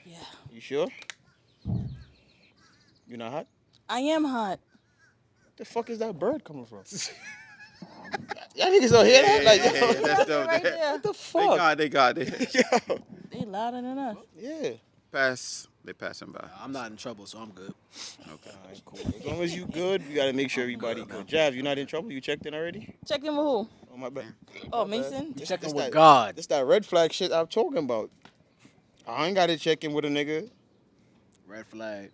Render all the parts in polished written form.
Yeah. You sure? You not hot? I am hot. The fuck is that bird coming from? Y'all niggas don't hear that? Like, yo, That's They're dope. right there. what the They fuck? got it. Yo, They louder than us. yeah. They passing by. I'm not in trouble, so I'm good. Okay. All right, cool. As long as you good, we gotta make sure everybody good. Jav, you not in trouble? You checked in already? Check in with who? Oh my bad. Oh, My bad. Mason. This- Checking this with that- God. This that red flag shit I'm talking about. I ain't gotta check in with a nigga. Red flag.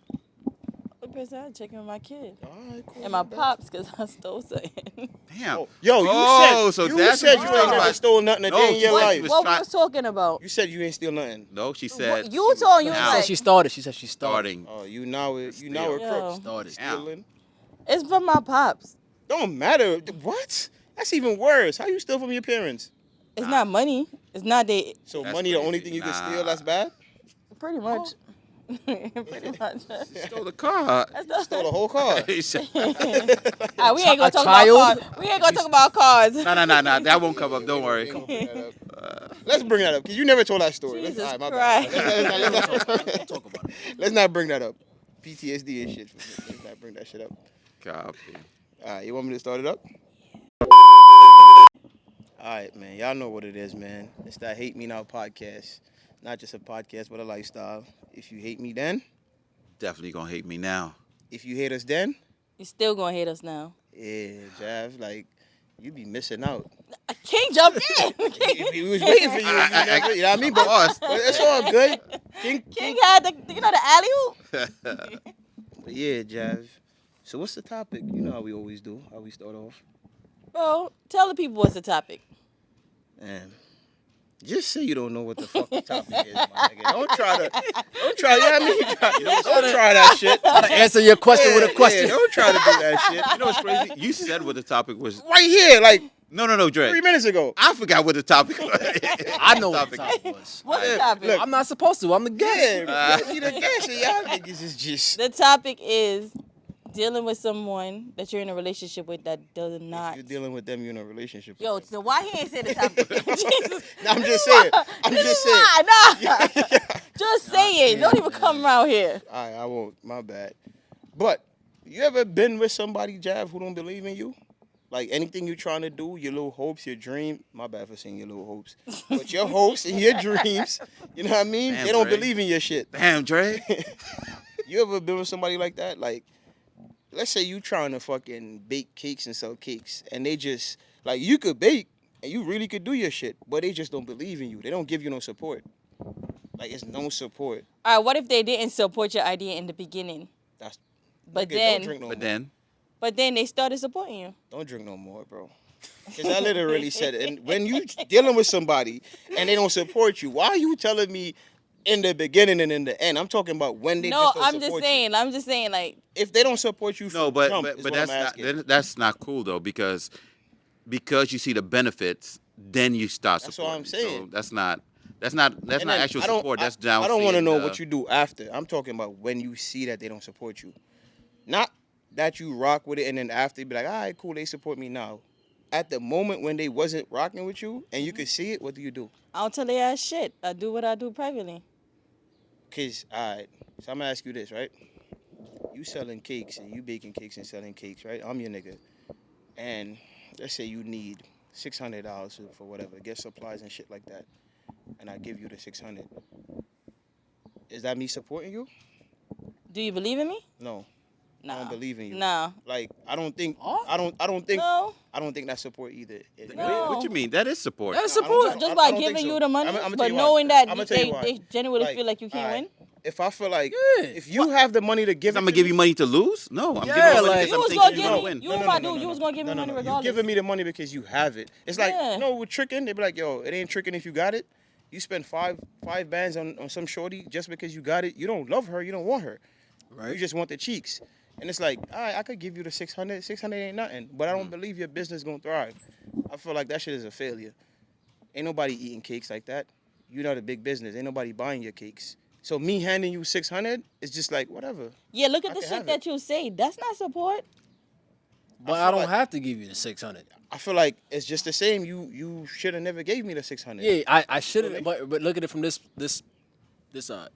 The person I check in with my kid. All right, cool. And my bad. pops, because I stole something. Damn. Oh, yo, you Oh, said so you that's said what you you ain't talking never about. stole nothing a No, day in she your said life. you was What we try- was talking about? You said you ain't steal nothing. No, she said. You told you now was She like, said she started. She said she started. starting. Oh, you now with Yo. crooks. Started. Stealing. it's from my pops. Don't matter. What? That's even worse. How you steal from your parents? It's not money. It's not they. So That's money the only crazy. thing you can Nah. steal that's bad? Pretty much. Pretty much. Stole the car. Stole the whole car. He said- We ain't gonna A talk child? about cars. We ain't gonna talk about cars. No. That won't come up. Don't worry. Let's bring that up because you never told that story. Jesus All right, my bad. Christ. Talk about it. Let's not bring that up. PTSD and shit. Let's not bring that shit up. Copy. All right, you want me to start it up? All right, man. Y'all know what it is, man. It's that Hate Me Now podcast. Not just a podcast, but a lifestyle. If you hate me then, Definitely gonna hate me now. if you hate us then, You still gonna hate us now. yeah, Jav, like, you be missing out. King jumped in. We was waiting for you. You know what I mean? But it's all good. King had the alley oop. But yeah, Jav. So what's the topic? You know how we always do. How we start off. Bro, tell the people what's the topic. Man, just say you don't know what the fuck the topic is, my nigga. Don't try. You know what I mean? Don't try that shit. Try to answer your question with a question. Yeah, don't try to do that shit. You know what's crazy? You said what the topic was. Right here, like No, Dre. 3 minutes ago. I forgot what the topic was. I know what the topic was. What's the Look, topic? look. I'm not supposed to. I'm the guest. Yeah, you the guest. Y'all niggas is just. The topic is dealing with someone that you're in a relationship with that does not. You're dealing with them. You're in a relationship. With Yo, them. so why he ain't say the topic? Jesus. No, I'm just saying. I'm just saying. Nah. Just say it. Don't even come around here. All right, I won't. My bad. But you ever been with somebody, Jav, who don't believe in you? Like anything you're trying to do, your little hopes, your dream. My bad for saying your little hopes. But your hopes and your dreams, you know what I mean? Damn, They don't Dre. believe in your shit. Damn, Dre. You ever been with somebody like that? Like, let's say you trying to fucking bake cakes and sell cakes, and they just, like, you could bake, and you really could do your shit, but they just don't believe in you. They don't give you no support. Like, it's no support. All right, what if they didn't support your idea in the beginning? That's, But nigga, then, don't drink no But more. then, they started supporting you. Don't drink no more, bro. Because I literally said it. And when you dealing with somebody and they don't support you, why are you telling me in the beginning and in the end? I'm talking about when they No, just don't I'm support just you. saying. I'm just saying, like, If they don't support you no, from but jump, but, is but what that's I'm not asking. that's not cool though because you see the benefits, then you start That's supporting. what I'm saying. So that's not And not then actual support. That's down. I don't want to seeing know the- what you do after. I'm talking about when you see that they don't support you. Not that you rock with it and then after you be like, all right, cool, they support me now. At the moment when they wasn't rocking with you and you could see it, what do you do? I don't tell their ass shit. I do what I do privately. Because, all right, so I'm going to ask you this, right? You selling cakes and you baking cakes and selling cakes, right? I'm your nigga. And let's say you need $600 for whatever, get supplies and shit like that. And I give you the 600. Is that me supporting you? Do you believe in me? No. Nah. I don't believe in you. Nah. Like I don't think Huh? I don't think No. I don't think that's support either. No. What you mean? That is support. That's No, I don't- support. I Just don't by think giving so. you the money, I'ma tell but you why. knowing that I'ma tell you why. they genuinely Like, feel like you can't alright, win. If I feel like Yeah. if you have the money to give, I'm it gonna to give me- you money to lose? No, I'm Yeah, giving you money like- because You I'm was thinking gonna you're give gonna me. win. You was about to. You was gonna give me money You regardless. giving me the money because you have it. It's like Yeah. no, with tricking, they be like, yo, it ain't tricking if you got it. You spend five bands on some shorty just because you got it. You don't love her. You don't want her. You Right. just want the cheeks. And it's like, all right, I could give you the 600. 600 ain't nothing. But I don't believe your business going to thrive. I feel like that shit is a failure. Ain't nobody eating cakes like that. You're not a big business. Ain't nobody buying your cakes. So me handing you 600 is just like, whatever. Yeah, look at I the can shit have that you say. That's not support. But feel I don't like- have to give you the 600. I feel like it's just the same. You should have never gave me the 600. Yeah, I shouldn't. But look at it from this side.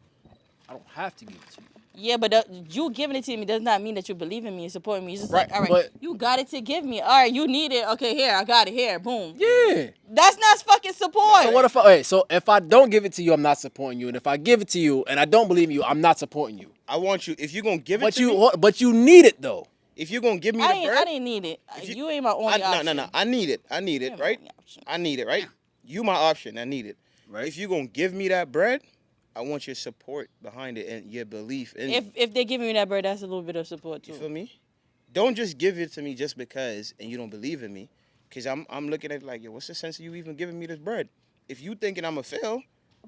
I don't have to give it to you. Yeah, but you giving it to me does not mean that you believe in me and supporting me. It's just Right, like, all right, but- you got it to give me. All right, you need it. Okay, here, I got it. Here, boom. Yeah. That's not fucking support. So what if I? So if I don't give it to you, I'm not supporting you, and if I give it to you and I don't believe in you, I'm not supporting you. I want you. If you're gonna give it But to me, but you need it though. if you're gonna give me I the bread, didn't need it. If You ain't my only option. No. I need it. I need You it. ain't my Right. only option. I need it. Right. You my option. I need it. Right. If you're gonna give me that bread, I want your support behind it and your belief in me. If they're giving me that bread, that's a little bit of support You too. feel me? Don't just give it to me just because and you don't believe in me. Cause I'm looking at it like, yo, what's the sense of you even giving me this bread? If you thinking I'm a fail,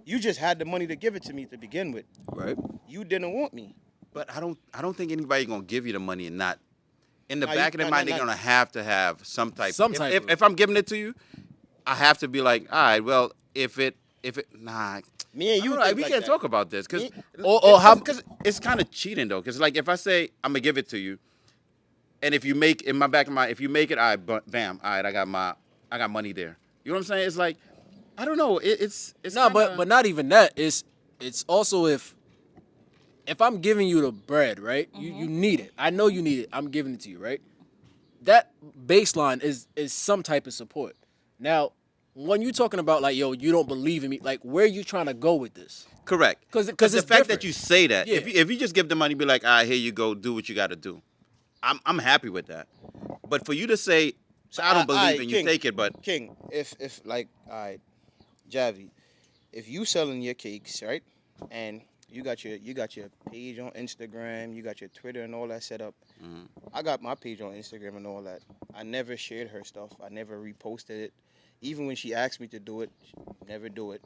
you just had the money to give it to me to begin with. Right. You didn't want me. But I don't think anybody gonna give you the money and not. In the Nah, back of their mind, they're gonna have to have some type. If I'm giving it to you, I have to be like, all right, well, if it nah. Me and you, We can't talk about this because it's kind of cheating though. Because like if I say I'm gonna give it to you, and if you make in my back of my if you make it, all right, bam, all right, I got money there. You know what I'm saying? It's like I don't know. It's No, but not even that. It's also if I'm giving you the bread, right? You need it. I know you need it. I'm giving it to you, right? That baseline is some type of support. Now, when you're talking about like, yo, you don't believe in me, like, where are you trying to go with this? correct. Because the it's fact different. that you say that, Yeah. if you just give the money, be like, all right, here you go, do what you got to do. I'm happy with that. But for you to say, I don't believe in you, King, take it. But King, if like, all right, Javi, if you selling your cakes, right, and you got your page on Instagram, you got your Twitter and all that set up. I got my page on Instagram and all that. I never shared her stuff. I never reposted it. Even when she asked me to do it, never do it.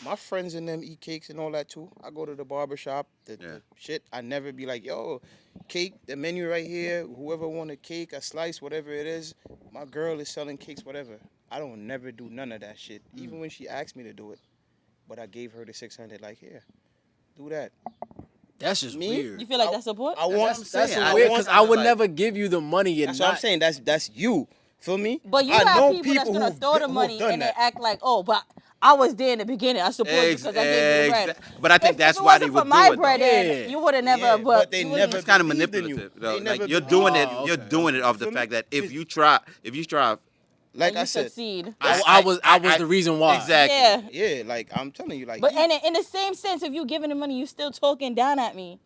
My friends and them eat cakes and all that too. I go to the barber shop, the shit. I never be like, yo, cake, the menu right here. Whoever want a cake, a slice, whatever it is. My girl is selling cakes, whatever. I don't never do none of that shit. Even when she asked me to do it. But I gave her the 600, like, here, do that. That's just Me? weird. You feel like that's support? I want, That's That's saying. so weird want because I would like- never give you the money and that's not. what I'm saying. That's you. Feel me? But you I have know people that's gonna who've throw the who've money done and that. they act like, oh, but I was there in the beginning. I support you because I gave you the bread. But I think If that's it why they wasn't would for my do it. bread, though. then Yeah. you would have never. Yeah, but but they you would've- never It's kind of believed in manipulative. you. Though. They Like never you're believed doing in it. you. You're doing it of the Feel me? fact that if you try, Like and I you said, succeed. I was the reason why. Exactly. Yeah. yeah, like I'm telling you, like, But and in the same sense, if you giving the money, you still talking down at me.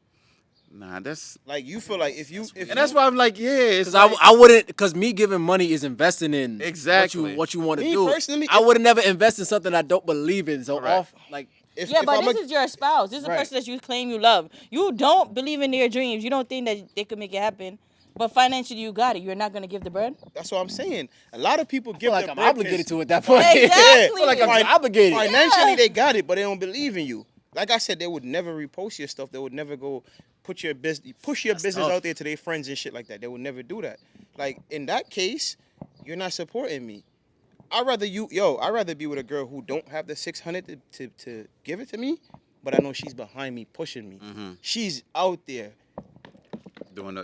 Nah, that's like you feel like if you and that's why I'm like, yeah, it's Because like, I wouldn't, because me giving money is investing in Exactly. what you want to Me do. personally, I if- would have never invest in something I don't believe in. So Correct. off, like, if, Yeah, if but I'm this a- is your spouse. This is the Right. person that you claim you love. You don't believe in their dreams. You don't think that they could make it happen. But financially, you got it. You're not gonna give the bread. that's what I'm saying. A lot of people I give feel like their I'm bread obligated 'cause to at that point. Exactly. I feel like I'm obligated. Financially, Yeah. they got it, but they don't believe in you. Like I said, they would never repost your stuff. They would never go push your business tough. out there to their friends and shit like that. They would never do that. Like in that case, you're not supporting me. I'd rather be with a girl who don't have the 600 to give it to me, but I know she's behind me pushing me. She's out there doing the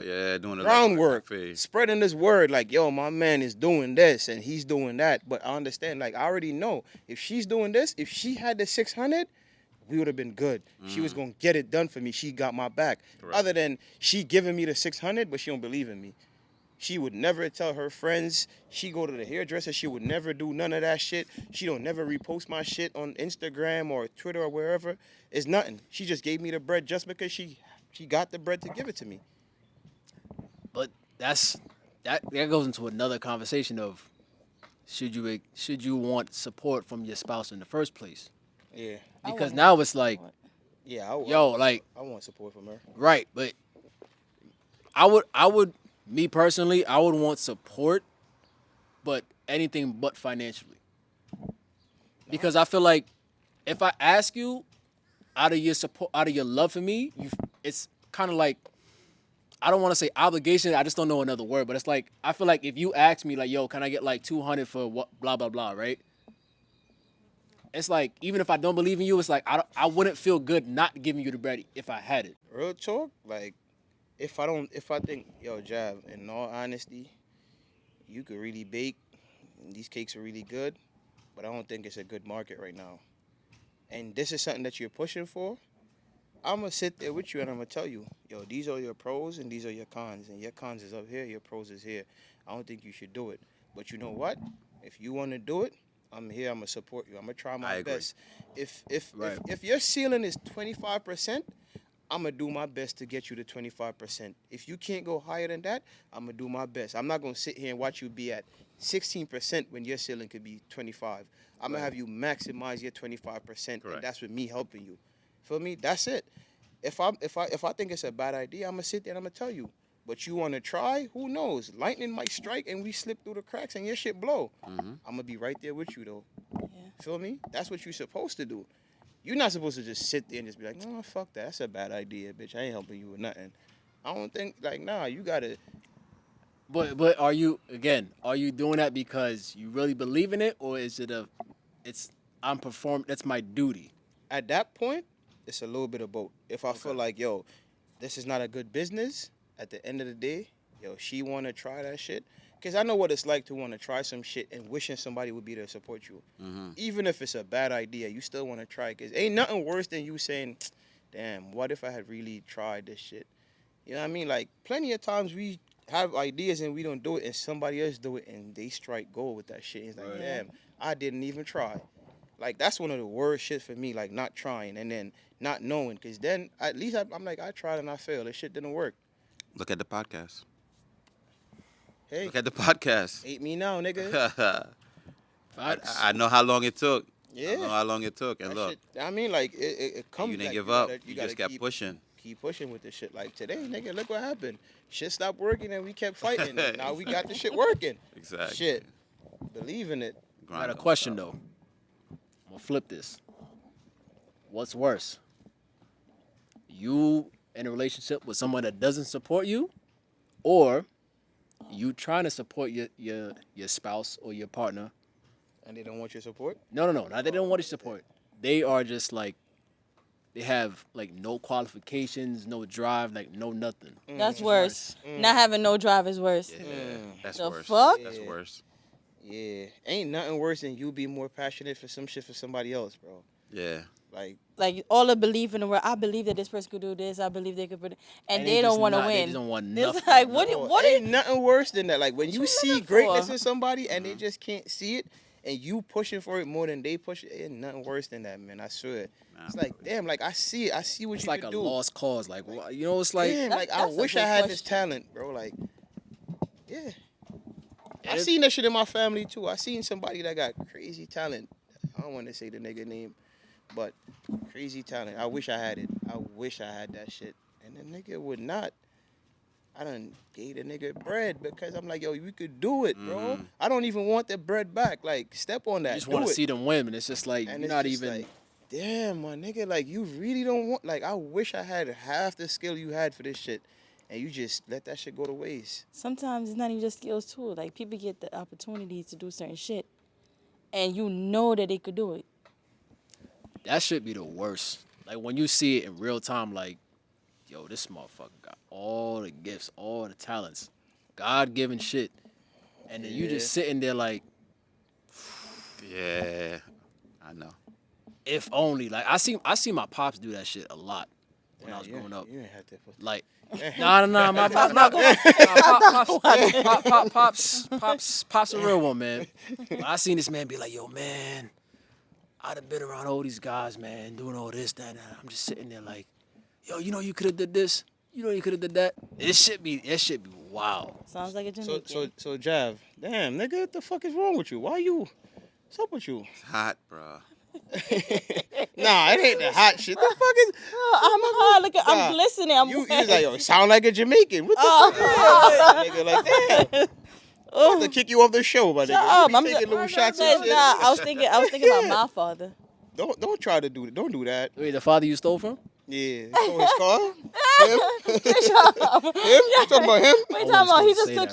groundwork, phase. spreading this word like, yo, my man is doing this and he's doing that. But I understand, like, I already know if she's doing this, if she had the 600, we would have been good. She was gonna get it done for me. She got my back. Correct. Other than she giving me the 600, but she don't believe in me. She would never tell her friends. She go to the hairdresser. She would never do none of that shit. She don't never repost my shit on Instagram or Twitter or wherever. It's nothing. She just gave me the bread just because she got the bread to give it to me. But that goes into another conversation of should you want support from your spouse in the first place? Yeah. I Because wouldn't. now it's like, Yeah. like, I want support from her. right, but I would me personally, I would want support, but anything but financially. Because I feel like if I ask you out of your support, out of your love for me, it's kind of like, I don't want to say obligation. I just don't know another word, but it's like, I feel like if you ask me like, yo, can I get like 200 for what, blah, blah, blah, right? It's like, even if I don't believe in you, it's like, I wouldn't feel good not giving you the bread if I had it. Real talk, like, if I think, yo, Jav, in all honesty, you could really bake, and these cakes are really good, but I don't think it's a good market right now. And this is something that you're pushing for, I'm gonna sit there with you and I'm gonna tell you, yo, these are your pros and these are your cons, and your cons is up here, your pros is here. I don't think you should do it, but you know what? If you want to do it, I'm here. I'm gonna support you. I'm gonna try I my agree. best. If Right. if your ceiling is 25%, I'm gonna do my best to get you to 25%. If you can't go higher than that, I'm gonna do my best. I'm not gonna sit here and watch you be at 16% when your ceiling could be 25. I'm gonna have you maximize your 25%, Correct. and that's with me helping you. Feel me? That's it. If I think it's a bad idea, I'm gonna sit there and I'm gonna tell you. But you wanna try? Who knows? Lightning might strike and we slip through the cracks and your shit blow. I'm gonna be right there with you though. Feel me? That's what you're supposed to do. You're not supposed to just sit there and just be like, no, fuck that. That's a bad idea, bitch. I ain't helping you with nothing. I don't think like nah. You gotta. But are you doing that because you really believe in it, or is it I'm performing, that's my duty? At that point, it's a little bit of both. If I feel like, yo, this is not a good business, at the end of the day, yo, she want to try that shit. Because I know what it's like to want to try some shit and wishing somebody would be there to support you. Even if it's a bad idea, you still want to try. Because ain't nothing worse than you saying, damn, what if I had really tried this shit? You know what I mean? Like, plenty of times we have ideas and we don't do it, and somebody else do it, and they strike gold with that shit. It's like, damn, I didn't even try. Like, that's one of the worst shit for me, like, not trying and then not knowing. Because then, at least I'm like, I tried and I failed. This shit didn't work. Look at the podcast. Hey, Look at the podcast. hate me now, nigga. Facts. I know how long it took. Yeah. I know how long it took, and That look, shit, I mean, like, it comes. you didn't like, give you up. gotta- You gotta just kept keep- pushing. Keep pushing with this shit. Like, today, nigga, look what happened. Shit stopped working and we kept fighting. And now we got the shit working. Exactly. Shit. Believe in it. I got a Grind question don't though. I'm gonna flip this. What's worse? You in a relationship with someone that doesn't support you, or you trying to support your spouse or your partner? And they don't want your support. No. Not they don't want your support. They are just like, they have like no qualifications, no drive, like no nothing. That's worse. Not having no drive is worse. stop. Yeah, that's The worse. fuck? That's worse. Yeah. Ain't nothing worse than you be more passionate for some shit for somebody else, bro. Yeah. Like, Like all the belief in the world. I believe that this person could do this. I believe they could, and they just don't want to not- win. They just don't want It's nothing. like what? no, What? ain't nothing worse than that. Like, when you see looking greatness for? in somebody and they just can't see it, and you pushing for it more than they push it, ain't nothing worse than that, man. I swear. It's like, damn, like, I see it. I see what It's you like can a do. lost cause. Like, you know, it's like Damn, like, I that's a wish I good had this question. talent, bro. Like, yeah. I It- seen that shit in my family, too. I seen somebody that got crazy talent. I don't want to say the nigga name, but crazy talent. I wish I had it. I wish I had that shit. And the nigga would not. I done gave the nigga bread because I'm like, yo, you could do it, bro. I don't even want the bread back. Like, step on that. you just do want to it. see them win, and it's just like And you're it's not just even. like, damn, my nigga, like, you really don't want, like, I wish I had half the skill you had for this shit. And you just let that shit go to waste. Sometimes it's not even just skills too. Like people get the opportunities to do certain shit, and you know that they could do it. That should be the worst. Like when you see it in real time, like, yo, this motherfucker got all the gifts, all the talents, God-given shit, and then you just sitting there like, Yeah. I know. if only. Like I see my pops do that shit a lot when I was growing up. You ain't have to put Like, nah, my pops, pops a real one, man. But I seen this man be like, yo, man, I'd have been around all these guys, man, doing all this, that, and that. I'm just sitting there like, yo, you know you could have did this, you know you could have did that. It should be wow. Sounds like a So, Jamaican. Jav, damn, nigga, what the fuck is wrong with you? Why you, what's up with you? It's hot, bro. Nah, it ain't the hot shit. The fuck is, Oh, I'm hot. Look, Nah, I'm glistening. I'm you wet. was like, yo, sound like a Jamaican. What the fuck is that? Nigga, like, damn. I'm about to kick you off the show, my nigga. Shut You up. be taking little shots Nah, and shit. I was thinking about my father. Don't try to do that. Don't do that. Wait, the father you stole from? Yeah. Oh, his car? Him? You talking about him? What you talking about? He supposed just to say took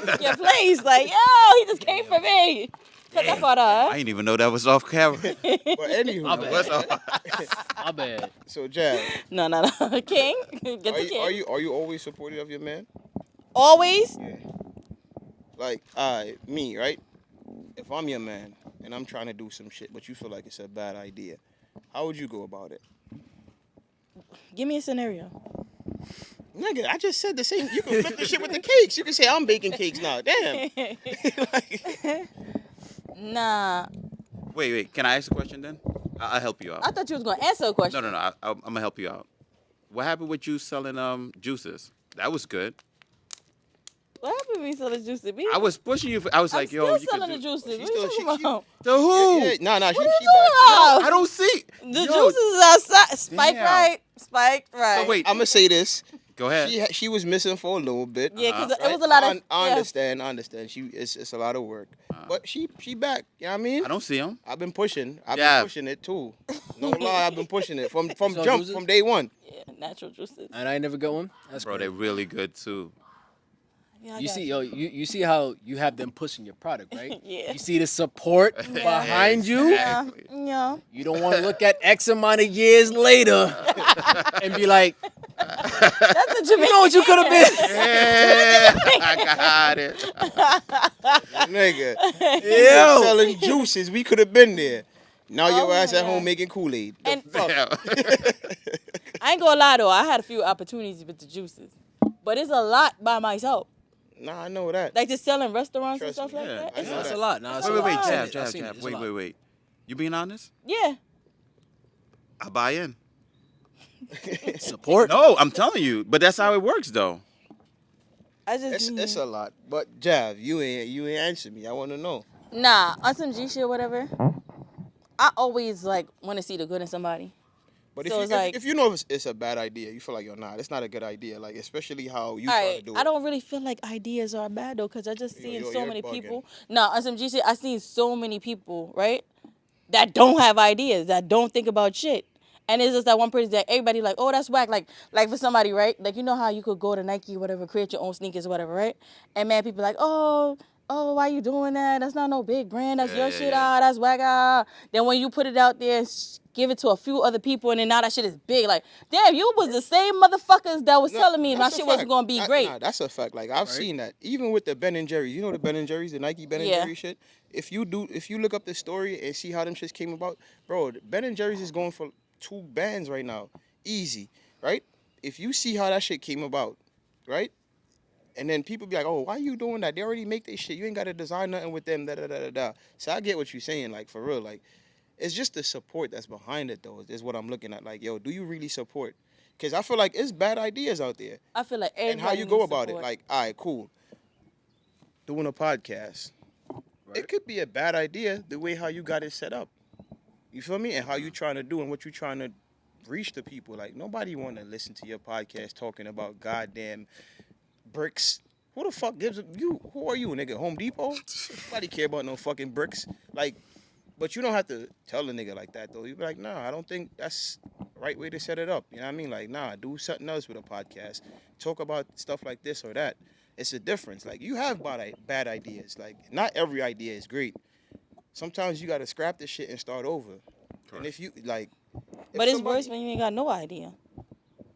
that, your your place. Like, yo, he just came for me. Cut that part out. I didn't even know that was off camera. But anywho, My bad. What's off? My bad. so Jav, No. King, get the king. are you always supportive of your man? Always? Yeah. Like, me, right? If I'm your man and I'm trying to do some shit, but you feel like it's a bad idea, how would you go about it? Give me a scenario. Nigga, I just said the same. You can flip the shit with the cakes. You can say I'm baking cakes now. Damn. Like, Nah, Wait. Can I ask a question then? I'll help you I out. thought you was gonna answer a question. No. I'm gonna help you out. What happened with you selling juices? That was good. What happened when you selling juices? I was pushing you. I was I'm like, still yo, you selling could the do. juices. She's What you still- talking about? To who? yeah, nah, she What are you back. talking about? I don't see. The Yo, juices is outside. Spiked Damn. right. Spiked right. So wait, I'm gonna say this. go ahead. She was missing for a little bit. Yeah, because Uh-huh. it was a lot of. I yeah. understand. It's a lot of work, but she back. You know what I mean? I don't see him. I've been pushing. I've Yeah. been pushing it too. No lie, I've been pushing it from So jump juices? from day one. Yeah, natural juices. And I ain't never got one. That's Bro, crazy. they're really good too. Yeah, I You got see, you see how you have them pushing your product, right? Yeah. You see the support behind you. Yeah, Exactly. yeah. You don't want to look at X amount of years later and be like, That's a Jamaican. you know what you could have been. Yeah, I got it. Nigga, Yo. selling juices. We could have been there. Now Oh your ass my at home God. making Kool-Aid. The And- fuck? I ain't gonna lie though, I had a few opportunities with the juices, but it's a lot by myself. Nah, I know that. Like just selling restaurants Trust and stuff me. like Yeah, that. I It's know That's that. a lot. Nah, it's Wait, a wait, lot. wait, I've seen Jav, it. I've seen Jav. it. It's a lot. Wait. You being honest? Yeah. I buy in. Support. No, I'm telling you. But that's how it works, though. I just It's a lot. But Jav, you ain't answer me. I want to know. nah on some G shit whatever. I always like want to see the good in somebody. But So if it's you, like- if you know it's a bad idea, you feel like you're not. It's not a good idea. Like especially how you All try right, to do it. I don't really feel like ideas are bad though, cause I just Yo, seen yo, so you're many bugging. people. Nah, on some G shit, I seen so many people right that don't have ideas, that don't think about shit. And it's just that one person that everybody like, oh, that's whack. Like for somebody, right? Like you know how you could go to Nike, whatever, create your own sneakers, whatever, right? And man, people like, oh, why you doing that? That's not no big brand. That's your shit. yeah. That's whack. Then when you put it out there, give it to a few other people, and then now that shit is big. Like, damn, you was the same motherfuckers that was No, telling me my that's a shit wasn't fact. gonna be That- great. Nah, that's a fact. Like I've seen that. Even with the Ben and Jerry's, you know the Ben and Jerry's, the Nike Ben and Yeah. Jerry's shit. If you look up the story and see how them shits came about, bro, Ben and Jerry's is going for 2 bands right now, easy, right? If you see how that shit came about, right? And then people be like, oh, why you doing that? They already make their shit. You ain't got to design nothing with them. Da da da da da. So I get what you're saying, like for real, like. It's just the support that's behind it, though, is what I'm looking at. Like, yo, do you really support? Because I feel like it's bad ideas out there. I feel like everybody And how you go needs about it. support. Like, all right, cool. Doing a podcast. It could be a bad idea the way how you got it set up. You feel me? And how you trying to do and what you trying to reach the people. Like, nobody want to listen to your podcast talking about goddamn bricks. Who the fuck gives you? Who are you, nigga? Home Depot? Nobody care about no fucking bricks. Like, but you don't have to tell a nigga like that, though. You be like, nah, I don't think that's the right way to set it up. You know what I mean? Like, nah, do something else with a podcast. Talk about stuff like this or that. It's a difference. Like, you have bad ideas. Like, not every idea is great. Sometimes you got to scrap this shit and start over. And if you, like... But it's worse when you ain't got no idea.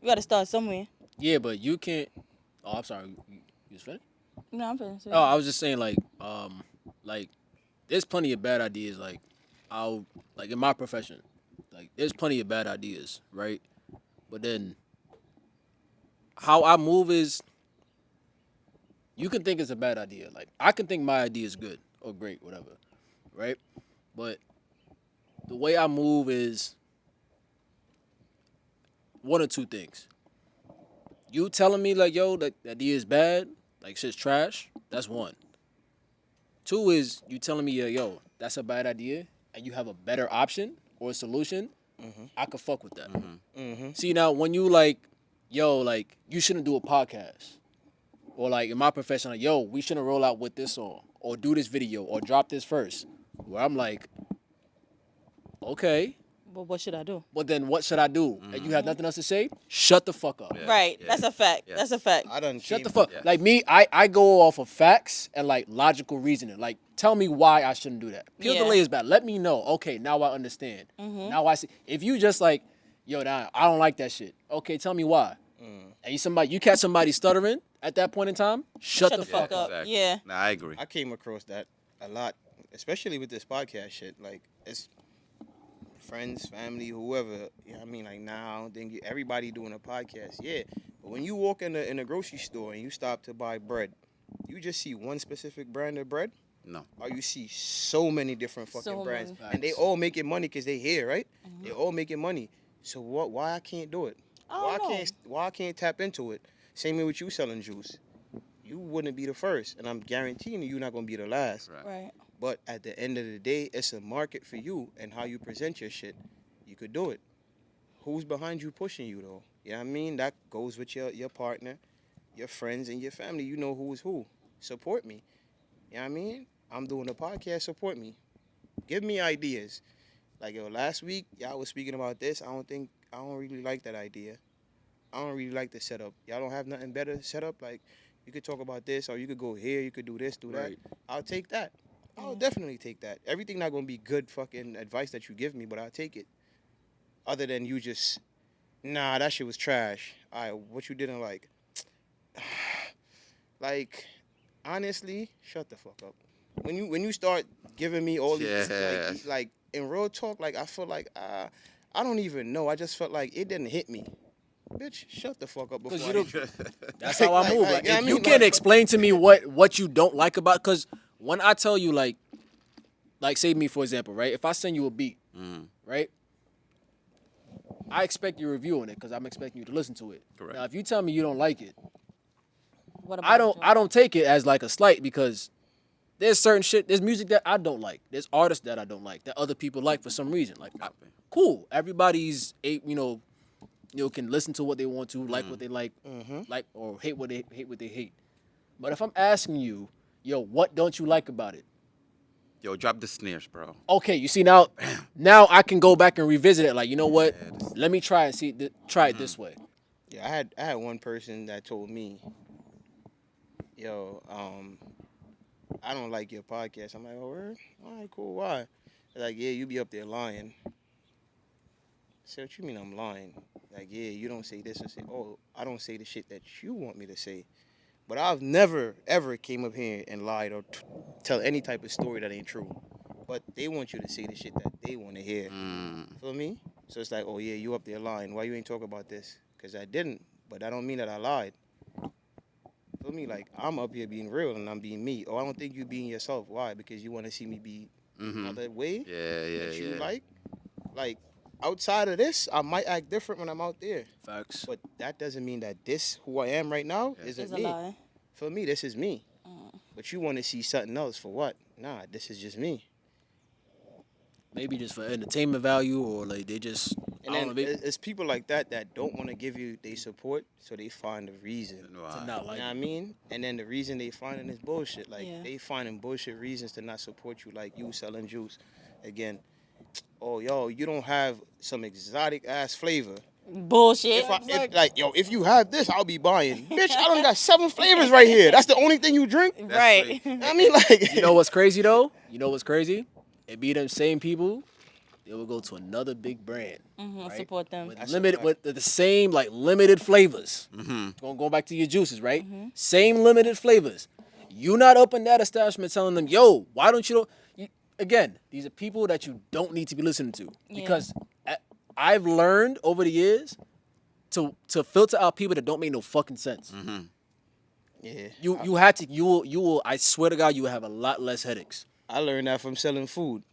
You got to start somewhere. Yeah, but you can't. Oh, I'm sorry. You just finished? No, I'm finished. Oh, I was just saying, like, there's plenty of bad ideas. Like in my profession, like, there's plenty of bad ideas, right? But then, how I move is, you can think it's a bad idea. Like, I can think my idea is good or great, whatever, right? But the way I move is one or two things. You telling me, like, yo, that idea is bad, like, shit's trash, that's one. Two is you telling me, yo, that's a bad idea, and you have a better option or a solution, I could fuck with that. See, now, when you, like, yo, like, you shouldn't do a podcast. Or, like, in my profession, like, yo, we shouldn't roll out with this song, or do this video, or drop this first. Where I'm like, okay, But what should I do? but then what should I do? And you have nothing else to say? Shut the fuck up. Right. yeah. That's a fact. Yeah. That's a fact. I done Shut came- the fuck. Yeah. Like me, I go off of facts and like logical reasoning. Like, tell me why I shouldn't do that. Peel Yeah. the layers back. Let me know. Okay, now I understand. Now I see. If you just like, yo, nah, I don't like that shit. Okay, tell me why. And you catch somebody stuttering at that point in time. Shut the fuck up. up. Yeah. Nah, I agree. I came across that a lot, especially with this podcast shit. Like, it's friends, family, whoever. You know what I mean? Like now, I don't think everybody doing a podcast. Yeah, but when you walk in a grocery store and you stop to buy bread, you just see one specific brand of bread, No. or you see so many different fucking So brands, many. and they all making money because they here, right? They all making money. So what? Why I can't do it? I don't know. Why I can't tap into it? Same way with you selling juice. You wouldn't be the first, and I'm guaranteeing you're not gonna be the last. Right. Right. But at the end of the day, it's a market for you and how you present your shit. You could do it. Who's behind you pushing you though? You know what I mean? That goes with your partner, your friends, and your family. You know who is who. Support me. You know what I mean? I'm doing a podcast, support me. Give me ideas. Like yo, last week y'all was speaking about this. I don't really like that idea. I don't really like the setup. Y'all don't have nothing better set up? Like you could talk about this or you could go here, you could do this, do that. Right. I'll take that. I'll definitely take that. Everything not gonna be good fucking advice that you give me, but I'll take it. Other than you just, nah, that shit was trash. All right, what you didn't like. Like, honestly, shut the fuck up. When you start giving me all these, Yes. like in real talk, like I feel like I don't even know. I just felt like it didn't hit me. Bitch, shut the fuck up before Because I you hit don't. you. That's how I move. Like, yeah, if I you mean, can like- explain to me what you don't like about, because when I tell you like say me for example, right? If I send you a beat, right? I expect your review on it because I'm expecting you to listen to it. Correct. Now, if you tell me you don't like it, What about I don't take it as like a slight, because there's certain shit, there's music that I don't like. There's artists that I don't like that other people like for some reason. Like, cool. Everybody's can listen to what they want to, like what they like, like or hate what they hate. But if I'm asking you, yo, what don't you like about it? Yo, drop the snares, bro. Okay, you see now I can go back and revisit it. Like, you know what? Let me try and see try it this way. Yeah, I had one person that told me, yo, I don't like your podcast. I'm like, oh, word? All right, cool. Why? They're like, yeah, you be up there lying. I said, what you mean I'm lying? Like, yeah, you don't say this or say, oh, I don't say the shit that you want me to say. But I've never, ever came up here and lied or tell any type of story that ain't true. But they want you to say the shit that they want to hear. Feel me? So it's like, oh, yeah, you up there lying. Why you ain't talk about this? Because I didn't. But that don't mean that I lied. Feel me? Like, I'm up here being real and I'm being me. Oh, I don't think you being yourself. Why? Because you want to see me be another way that you like? Like, outside of this, I might act different when I'm out there. Facts. But that doesn't mean that this, who I am right now, It's isn't a me. lie. For me, this is me. But you want to see something else for what? Nah, this is just me. Maybe just for entertainment value, or like they just And I then don't know, it's people like that that don't want to give you their support, so they find a reason. to not You like know what it. I mean? And then the reason they finding is bullshit. Like, Yeah. they finding bullshit reasons to not support you, like you selling juice. Again, oh, yo, you don't have some exotic ass flavor. Bullshit. If you have this, I'll be buying. Bitch, I done got 7 flavors right here. That's the only thing you drink? Right. I mean, like, You know what's crazy though? You know what's crazy? It be them same people. They will go to another big brand. Right? Support them. With That's a limited, fact. with the same like limited flavors. Going back to your juices, right? Same limited flavors. You not open that establishment telling them, yo, why don't you? Again, these are people that you don't need to be listening to, because I've learned over the years to filter out people that don't make no fucking sense. yeah. You had to you will I swear to God, you will have a lot less headaches. I learned that from selling food.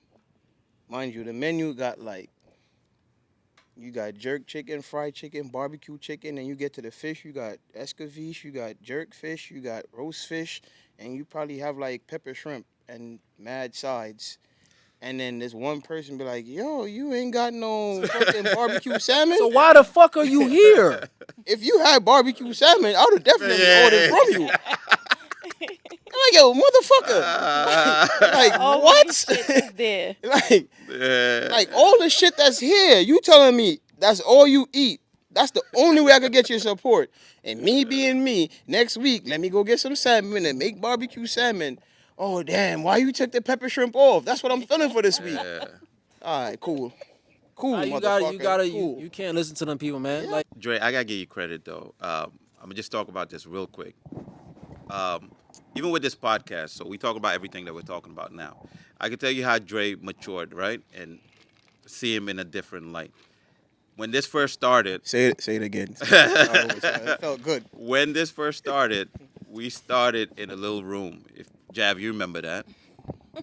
Mind you, the menu got like, you got jerk chicken, fried chicken, barbecue chicken, and you get to the fish, you got escabeche, you got jerk fish, you got roast fish, and you probably have like pepper shrimp and mad sides. And then this one person be like, yo, you ain't got no fucking barbecue salmon? So why the fuck are you here? If you had barbecue salmon, I would have definitely ordered from you. I'm like, yo, motherfucker. Like, All what? these shit is there. Like all the shit that's here, you telling me that's all you eat. That's the only way I could get your support. And me being me, next week, let me go get some salmon and make barbecue salmon. Oh, damn, why you took the pepper shrimp off? That's what I'm feeling for this week. All right, cool. Cool, motherfucker. Cool. You can't listen to them people, man. Like, Dre, I gotta give you credit though. I'm gonna just talk about this real quick. Even with this podcast, so we talk about everything that we're talking about now. I can tell you how Dre matured, right? And see him in a different light. When this first started, Say it again. It felt good. when this first started, we started in a little room. If Jav, you remember that?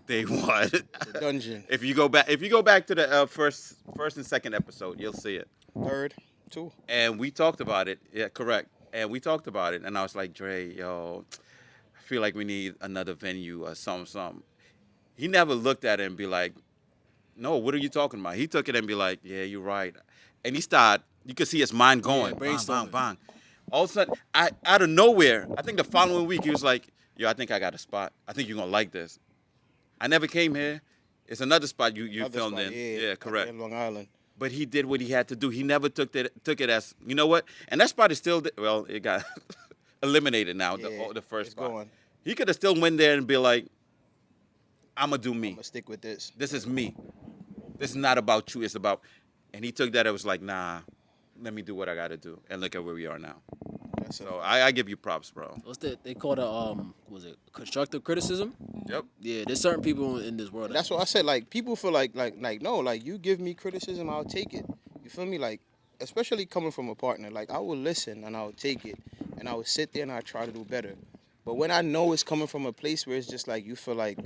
Day one. The dungeon. if you go back to the first and second episode, you'll see it. Third, two. And we talked about it. Yeah, correct. And we talked about it, and I was like, Dre, yo, I feel like we need another venue or something. He never looked at it and be like, no, what are you talking about? He took it and be like, yeah, you're right. And he started, you could see his mind going, bang, bang, bang. All of a sudden, out of nowhere, I think the following week, he was like, yo, I think I got a spot. I think you're going to like this. I never came here. It's another spot you Other filmed spot, in. Yeah, correct. In Long Island. But he did what he had to do. He never took it as, you know what? And that spot is still, well, it got eliminated now, the first it's spot. gone. He could have still went there and be like, I'm going to do me. I'm gonna stick with this. This is me. This is not about you. It's about, and he took that. It was like, nah, let me do what I got to do. And look at where we are now. So I give you props, bro. What's that? They call it was it constructive criticism? Yep. Yeah, there's certain people in this world. That's what I said. Like people feel like no, like you give me criticism, I'll take it. You feel me? Like especially coming from a partner, like I will listen and I'll take it, and I will sit there and I try to do better. But when I know it's coming from a place where it's just like you feel like,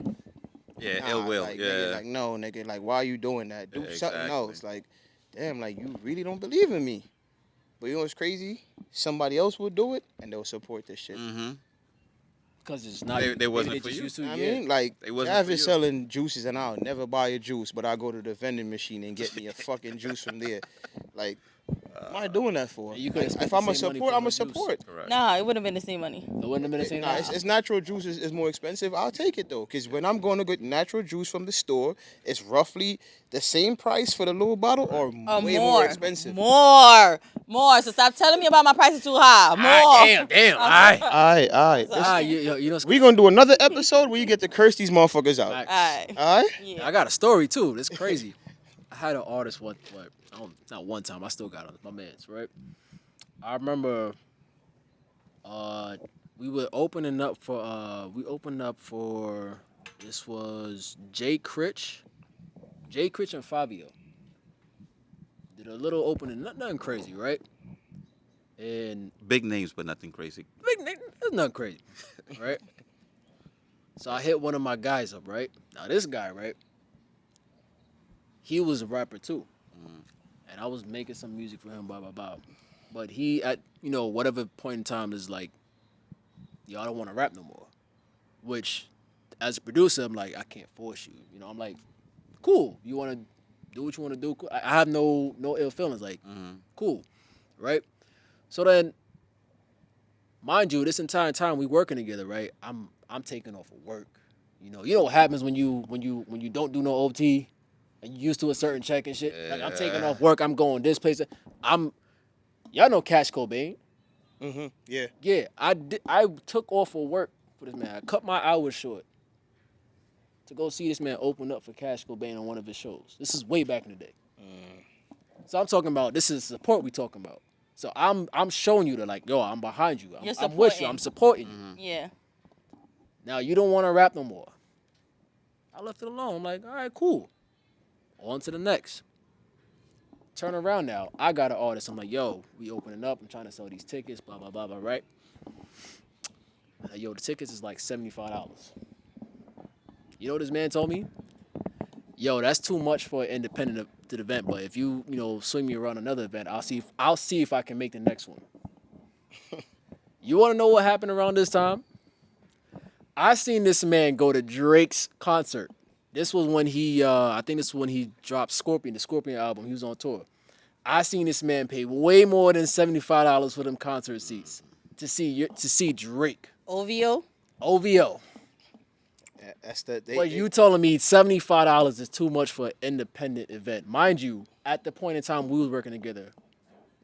Yeah, nah, ill will. like, Yeah. nigga, like no, nigga, like why are you doing that? Do Yeah, something exactly. else. Like, damn, like you really don't believe in me. But you know what's crazy? Somebody else will do it and they'll support this shit. Mm-hmm. because it's not. They wasn't they for just you. used to, I yeah. mean, like, They wasn't Jav for is you. selling juices, and I'll never buy a juice, but I go to the vending machine and get me a fucking juice from there. Like, what am I doing that for? You could've Like, spent if the I'm a same money support, for I'm her a juice. support. Correct. Nah, it wouldn't have been the same money. It wouldn't have been the same. Nah, it's natural juice is more expensive. I'll take it though, because when I'm going to get natural juice from the store, it's roughly the same price for the little bottle or way more expensive. More. So stop telling me about my prices too high. More. Damn. All right. All right. You know, We gonna do another episode where you get to curse these motherfuckers out. Facts. All right. All right? Yeah. I got a story too. That's crazy. I had an artist not one time. I still got it. My man's right. I remember. We were opening up for. We opened up for. This was Jay Critch and Fabio. Did a little opening, nothing crazy, right? And Big names, but nothing crazy. it's nothing crazy, right? So I hit one of my guys up, right? Now this guy, right? He was a rapper too, and I was making some music for him, blah blah blah. But he, at whatever point in time, is like, yo, I don't want to rap no more. Which, as a producer, I'm like, I can't force you. I'm like, cool. You want to do what you want to do? Cool. I have no ill feelings. Like, cool, right? So then, mind you, this entire time we working together, right? I'm taking off of work. You know what happens when you don't do no OT and you used to a certain check and shit. Like, I'm taking off work. I'm going this place. Y'all know Cash Cobain. Yeah. Yeah, I took off of work for this man. I cut my hours short to go see this man open up for Cash Cobain on one of his shows. This is way back in the day. So I'm talking about, this is support we talking about. So I'm showing you that, like, yo, I'm behind you. I'm with you. I'm supporting you. Yeah. Now you don't want to rap no more. I left it alone. I'm like, all right, cool. On to the next. Turn around now. I got an artist. I'm like, yo, we opening up. I'm trying to sell these tickets, blah, blah, blah, blah, right? Yo, the tickets is like $75. You know what this man told me? Yo, that's too much for an independent event, but if you swing me around another event, I'll see if I can make the next one. You want to know what happened around this time? I seen this man go to Drake's concert. This was when I think this was when he dropped Scorpion, the Scorpion album. He was on tour. I seen this man pay way more than $75 for them concert seats to see Drake. OVO. OVO. That's the. But you telling me $75 is too much for an independent event? Mind you, at the point in time we was working together,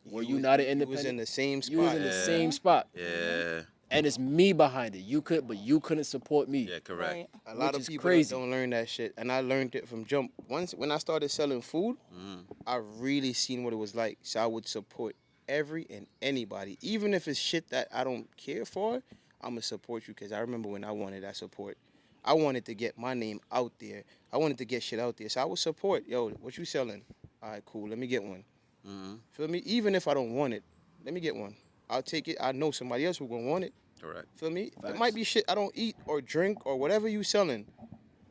were you not an independent? You was in the same spot. You was in the same spot. Yeah. And it's me behind it. You couldn't support me. Yeah, correct. Right. A lot Which of is people crazy. don't learn that shit, and I learned it from jump. When I started selling food, I really seen what it was like. So I would support every and anybody, even if it's shit that I don't care for. I'ma support you because I remember when I wanted that support. I wanted to get my name out there. I wanted to get shit out there. So I would support, yo, what you selling? All right, cool. Let me get one. Mm-hmm. Feel me? Even if I don't want it, let me get one. I'll take it. I know somebody else who gonna want it. Correct. Feel me? It Facts. might be shit I don't eat or drink or whatever you selling.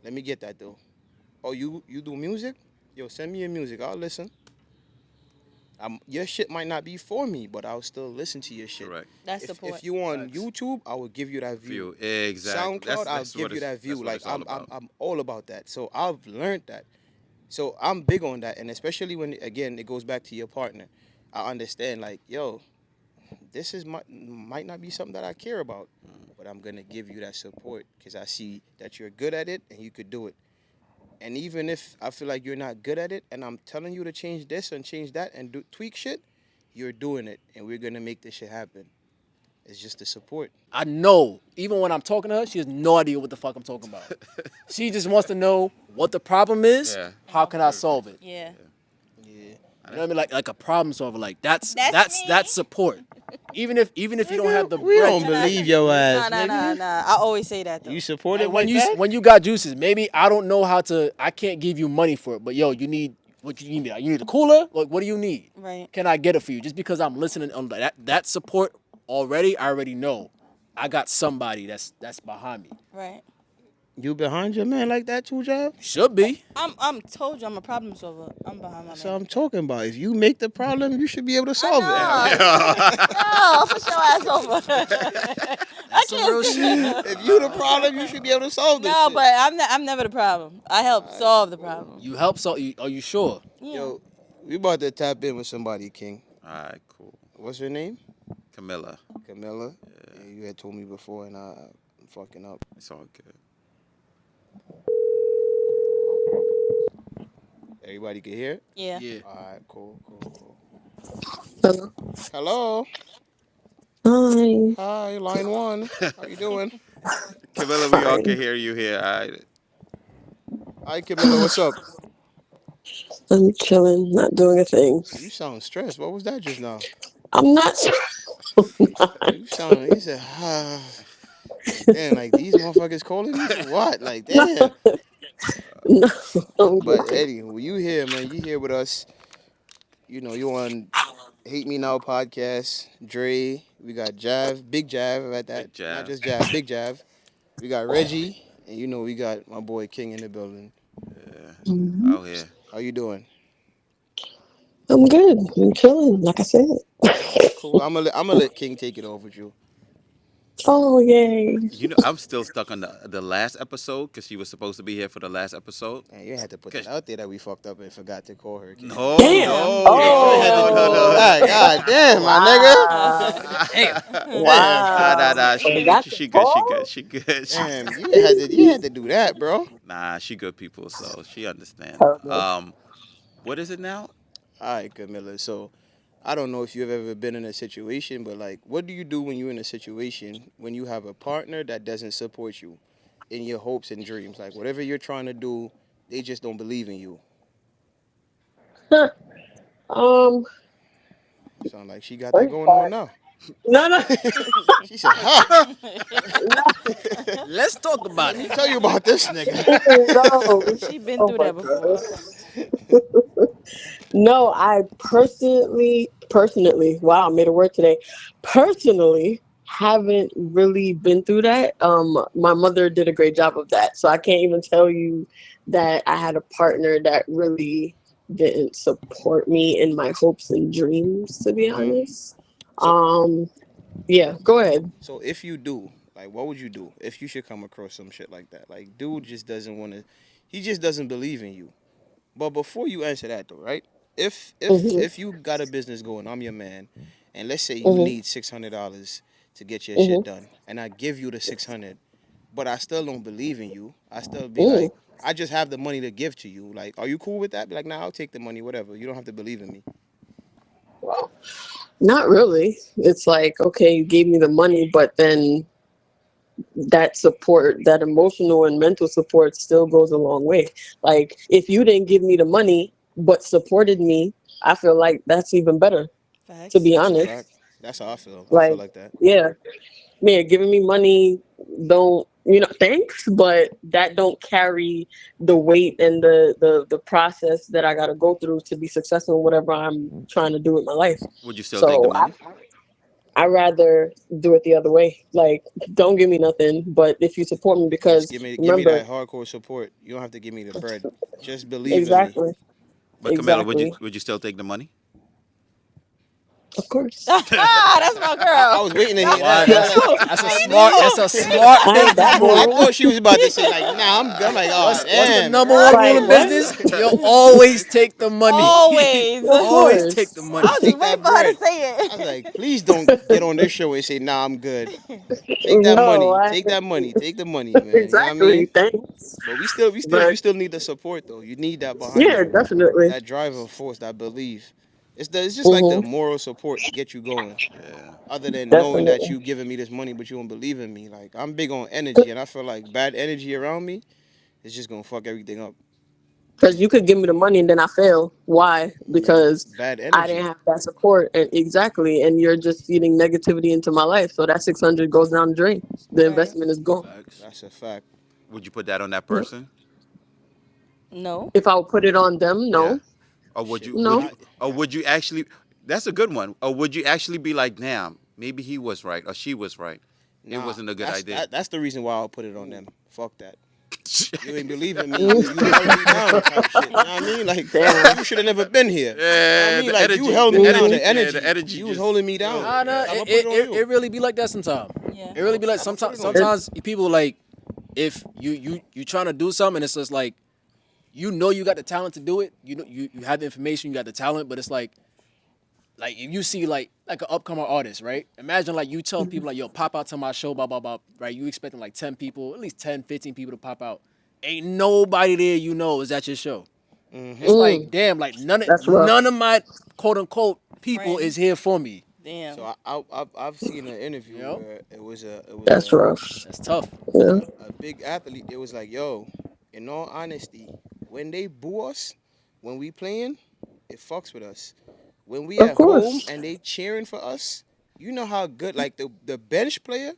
Let me get that though. Oh, you do music? Yo, send me your music. I'll listen. Your shit might not be for me, but I'll still listen to your shit. Correct. That's If support. you on Facts. YouTube, I will give you that view. View. Exactly. SoundCloud, I'll That's give what you that that's view. what Like it's all about. I'm all about that. So I've learned that. So I'm big on that, and especially when again it goes back to your partner. I understand, like, yo, this is might not be something that I care about, but I'm gonna give you that support because I see that you're good at it and you could do it. And even if I feel like you're not good at it, and I'm telling you to change this and change that and tweak shit, you're doing it, and we're gonna make this shit happen. It's just the support. I know, even when I'm talking to her, she has no idea what the fuck I'm talking about. She just wants to know what the problem is. Yeah. How can I solve it? Yeah. Yeah. You know what I mean? Like a problem solver. Like that's That's me. support. Even if you don't have the We bread don't to- believe your ass. Nah. nigga. I always say that though. You support Like it when like you that? when you got juices, maybe I don't know how to. I can't give you money for it, but yo, you need what you need. You need a cooler. Like what do you need? Right. Can I get it for you? Just because I'm listening on that support already, I already know I got somebody that's behind me. Right. You behind your man like that too, Job? Should be. I'm told you I'm a problem solver. I'm behind my That's what man. I'm talking about. If you make the problem, you should be able to solve it. No, push your ass over. That's some real shit. If you the problem, you should be able to solve this No, shit. but I'm never the problem. I help solve the problem. You help so are you sure? Yeah. Yo, we about to tap in with somebody, King. All right. Cool. What's her name? Camilla. Camilla. Yeah, you had told me before, and I'm fucking up. It's all good. Everybody can hear it? Yeah. Yeah. All right, cool. Hello. Hello. Hi. Hi, line one. How you doing? Camilla, we all can Fine. hear you here. All right. Hi, Camilla. What's up? I'm chilling, not doing a thing. You sound stressed. What was that just now? I'm not. You sound. You said, like, damn, like these motherfuckers calling me for what? Like, damn. No, I'm But good. Eddie, when you here, man, you here with us. You know, you on Hate Me Now podcast. Dre, we got Jav, Big Jav at that. Big Jav. Not just Jav, Big Jav. We got Reggie, and you know we got my boy King in the building. Mhm. Out here. How you doing? I'm good. I'm chilling, like I said. Cool. I'm gonna let King take it over with you. Oh, yay. You know, I'm still stuck on the last episode because she was supposed to be here for the last episode. Man, you had to put that 'Cause- out there that we fucked up and forgot to call her. King. No, Damn. no, You had to put Oh. that. God damn, my nigga. no. Wow. Nah. Forgot to She good. call? She good. Damn, you had to do that, bro. Nah, she good people, so she understand. Terrible. What is it now? All right, Camilla. So I don't know if you've ever been in a situation, but like, what do you do when you're in a situation when you have a partner that doesn't support you in your hopes and dreams? Like, whatever you're trying to do, they just don't believe in you. Huh. Um, Sound like she got that first going on part. now. No, no, She said, "Ha! no, Let's talk about Let me it. tell you about this nigga." no. She been Oh through my that before. god. No, I personally, wow, I made a word today. Personally, haven't really been through that. My mother did a great job of that, so I can't even tell you that I had a partner that really didn't support me in my hopes and dreams. To be hmm honest, So, um, yeah, go ahead. so if you do, like, what would you do if you should come across some shit like that? Like, dude just doesn't want to. He just doesn't believe in you. But before you answer that though, right? If if Mhm, if you got a business going, I'm your man, and let's say you mhm, need $600 to get your shit mhm, done, and I give you the 600, but I still don't believe in you. I still be mhm. like, I just have the money to give to you. Like, are you cool with that? Be like, nah, I'll take the money, whatever. You don't have to believe in me. Well, not really. It's like, okay, you gave me the money, but then that support, that emotional and mental support still goes a long way. Like if you didn't give me the money but supported me, I feel like that's even better, to Facts. be That's a honest. fact. That's how I feel. I feel Like, like that. yeah, man, giving me money don't thanks, but that don't carry the weight and the process that I got to go through to be successful in whatever I'm trying to do with my life. Would you still take the So money? I rather do it the other way. Like, don't give me nothing, but if you support me, Just because give me remember, that hardcore support. You don't have to give me the bread. Just believe in me. exactly, But Camilla, would you exactly, would you still take the money? of course. That's my I girl. was waiting to hear That's Why? that. me I, too. That's a I smart. knew. That's a smart I thing ain't to that I do. bold. thought she was about to say like, nah, I'm like, oh What's the damn, number one rule Like in right? what? business? You'll always take the money. Always. Of Always I take course. the money. was just Take waiting that for her bread. to say I was like, it. please don't get on this show and say, nah, I'm good. Take that No, money. I Take that money. Take the money, man. You know what I exactly. mean? Thanks, But you but still need the support though. You need that behind yeah, you, definitely. that driver force, that belief. It's just like the Hmm. moral support to get you going. Yeah. Other than knowing that Definitely. you giving me this money, but you don't believe in me. Like I'm big on energy, and I feel like bad energy around me is just gonna fuck everything up. Because you could give me the money and then I fail. Why? Because Bad I didn't energy. have that support. And exactly. And you're just feeding negativity into my life. So that 600 goes down the drain. The Right. investment is gone. Facts. That's a fact. Would you put that on that Yeah. person? No. If I would put it on them, Yeah. no. Or would Shit. you would No. you or would you actually that's a good one. Or would you actually be like, damn, maybe he was right or she was right. It Nah, wasn't a good idea. that's the reason why I'll put it on them. Fuck that. You ain't believe in me. Mm, You held me down type shit. You know what I mean? Like damn. you should have never been here. You know what I Yeah, mean? the Like you energy, held the me down. energy, Hmm. The yeah, the energy. energy You was just holding me down. yo, Nah, yeah. I'm gonna put it on you. it really be like that sometimes. Yeah. It really be like I'm gonna put sometimes. it on you. Sometimes people like if you trying to do something, and it's just like you got the talent to do it. You know you have the information, you got the talent, but it's like if you see like an upcoming artist, right? Imagine like you telling people like, yo, pop out to my show, blah blah blah, right? You expecting like 10 people, at least 10, 15 people to pop out. Ain't nobody there you know is at your show. It's Hmm. like Mm, damn, like that's rough. none of my quote unquote people is Friends. here for me. So Damn. I've seen an You interview know? where it was That's rough. That's tough. Yeah. a big athlete. It was like, yo, in all honesty, when they boo us, when we playing, it fucks with us. When we Of at home course. and they cheering for us, you know how good like the bench player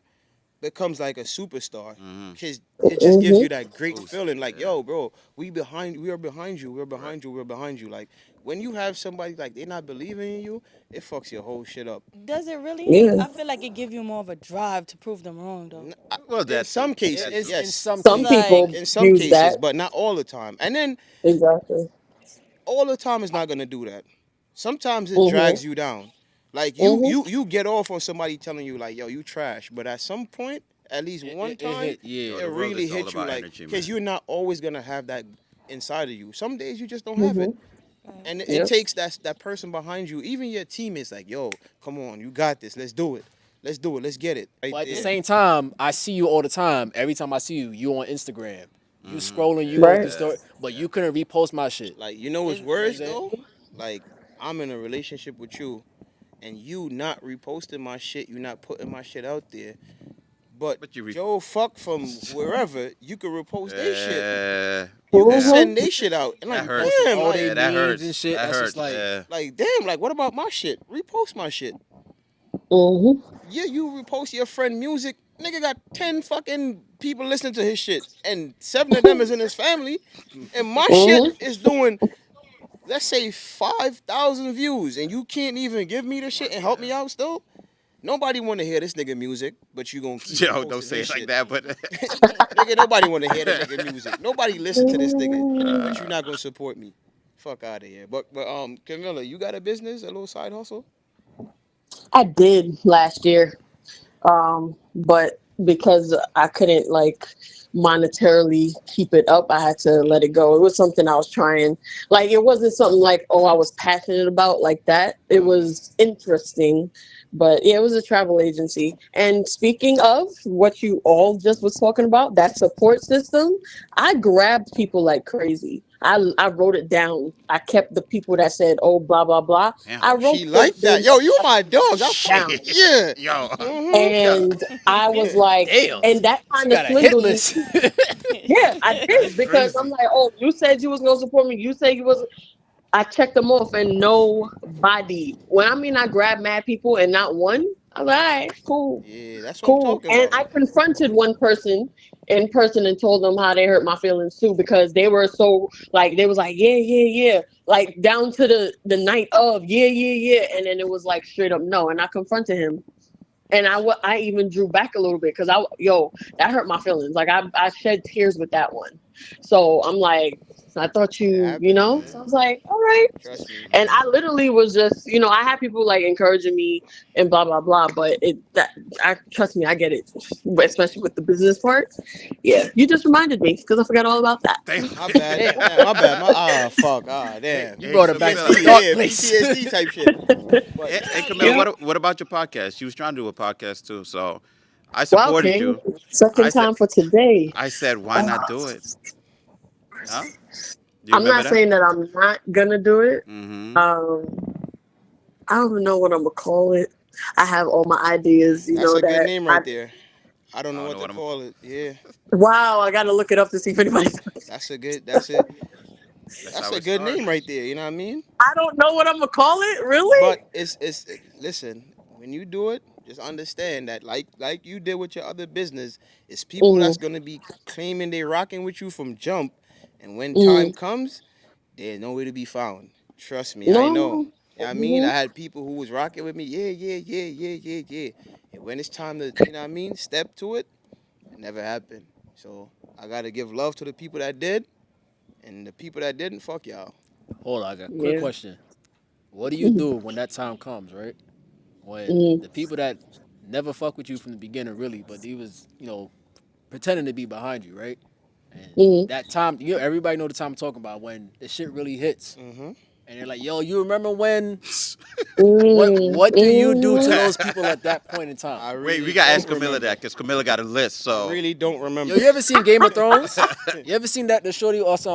becomes like a superstar Mm-hmm. because it just gives Hmm. you that great Boost. feeling like Yeah. yo bro we are behind you we're Right. behind you we're behind you like when you have somebody like they not believing in you it fucks your whole shit up. Does it really? Yeah. I feel like it give you more of a drive to prove them wrong, though. Well, In that too. some It, That cases it's too. in yes, some It's Some cases. people like, in some use cases that. but not all the time, and then Exactly. all the time is not gonna do that. Sometimes it Hmm. drags you down. Like Hmm. you get off on somebody telling you like yo you trash, but at some point, at least one It time, hit, yeah. Yo, it the world really is all hit you about like energy, because man. you're not always gonna have that inside of you. Some days you just don't have it, Hmm. right. and it Yep. takes that person behind you, even your teammates like yo, come on, you got this. Let's do it. Let's do it. Let's get it right But at the there. same time, I see you all the time. Every time I see you, you on Instagram. You Mm-hmm. scrolling, you Yeah, going through Right. yeah, story, but yeah. you couldn't repost my shit. Like you know what's It's, You know what I'm worse saying? though? Like I'm in a relationship with you, and you not reposting my shit, you not putting my shit out there. But But you re- Joe fuck from wherever, you could repost they shit. You could yeah, Hmm. send they shit out. And that like, hurts. Posting damn, all their Yeah, like, that memes and hurts. shit. That That's just hurts. like, Yeah. damn, like, what about my shit? Repost my shit. Hmm. Yeah, you repost your friend music. Nigga got 10 fucking people listening to his shit. And 7 of them is in his family. And my shit Hmm. is doing, let's say, 5,000 views. And you can't even give me the shit and help Yeah. me out still? Nobody want to hear this nigga music, but you gonna keep Yo, don't reposting say his it like shit. that, but Nigga, nobody want to hear the nigga music. Nobody listen to this nigga, but you not gonna support me. Fuck out of here. But Camilla, you got a business, a little side hustle? I did last year. But because I couldn't like monetarily keep it up, I had to let it go. It was something I was trying. Like it wasn't something like, oh, I was passionate about like that. It was interesting. But yeah, it was a travel agency. And speaking of what you all just was talking about, that support system, I grabbed people like crazy. I wrote it down. I kept the people that said, oh, blah, blah, blah. damn. I Oh, wrote she the, like their that. Yo, you names my dogs. I fuck. down. Shit. Yeah. Yo. Yo. And I was Yeah. like, damn, and that she kind of got a hit swindled me. list. Yeah, I That's did because I'm crazy. like, oh, you said you was gonna support me. You said you was. I checked them off, and nobody. When I mean I grabbed mad people and not one, I was like, all right, cool. Yeah, that's what I'm Cool. talking And about. I confronted one person in person and told them how they hurt my feelings too because they were so like they was like, yeah, yeah, yeah. Like down to the night of, yeah, yeah, yeah. And then it was like straight up no. And I confronted him. And I even drew back a little bit because that hurt my feelings. Like I shed tears with that one. So I'm like, I thought It you happens, know. man. So I was like, all right. Trust me. And I literally was just, I had people like encouraging me and blah blah blah. But I trust me, I get it, especially with the business part. Yeah, you just reminded me because I forgot all about that. Damn. My bad. Damn. Yeah, my bad. Fuck. Hey, Damn. You hey, brought it back to Camilla. the PTSD. dark Yeah, place. PTSD type shit. But Hey, Camilla, Yeah. what about your podcast? She was trying to do a podcast too, so I Wow, supported King. you. I Second said, time for today. I said, why Uh, not do it? Huh? Do you I'm remember not that? saying that I'm not gonna do it. Mm-hmm. Um, I don't even know what I'm gonna call it. I have all my ideas, that's a good that name I right there. I don't I know don't what know to what I'm. call it. Yeah, wow, I gotta look it up to see if anybody. that's a good. That's a That's that's how a it good started. name right there. You know what I mean? I don't know what I'm gonna call it. But Really? listen, when you do it, just understand that like you did with your other business, it's people Mm, that's gonna be claiming they rocking with you from jump, and when time mm. comes, they're nowhere to be found. Trust me, I know. No. You know what I mean? Hmm. I had people who was rocking with me, yeah, yeah, yeah, yeah, yeah, yeah. And when it's time to, you know what I mean, step to it, it never happened. So I gotta give love to the people that did, and the people that didn't, fuck y'all. Hold on, I got a quick Yeah. question. What do you Mm, do when that time comes, right? When mm, the people that never fuck with you from the beginning, really, but they was, pretending to be behind you, right? And mm, that time, everybody know the time I'm talking about when the shit really hits, Mm-hmm. and they're like, "Yo, you remember when?" What mm, What do you do to mm. those people at that point in time? I Wait, we really gotta don't ask Camilla remember. that because Camilla got a list. I So really don't Yo, remember. you ever seen Game of Thrones? You ever seen that the shorty also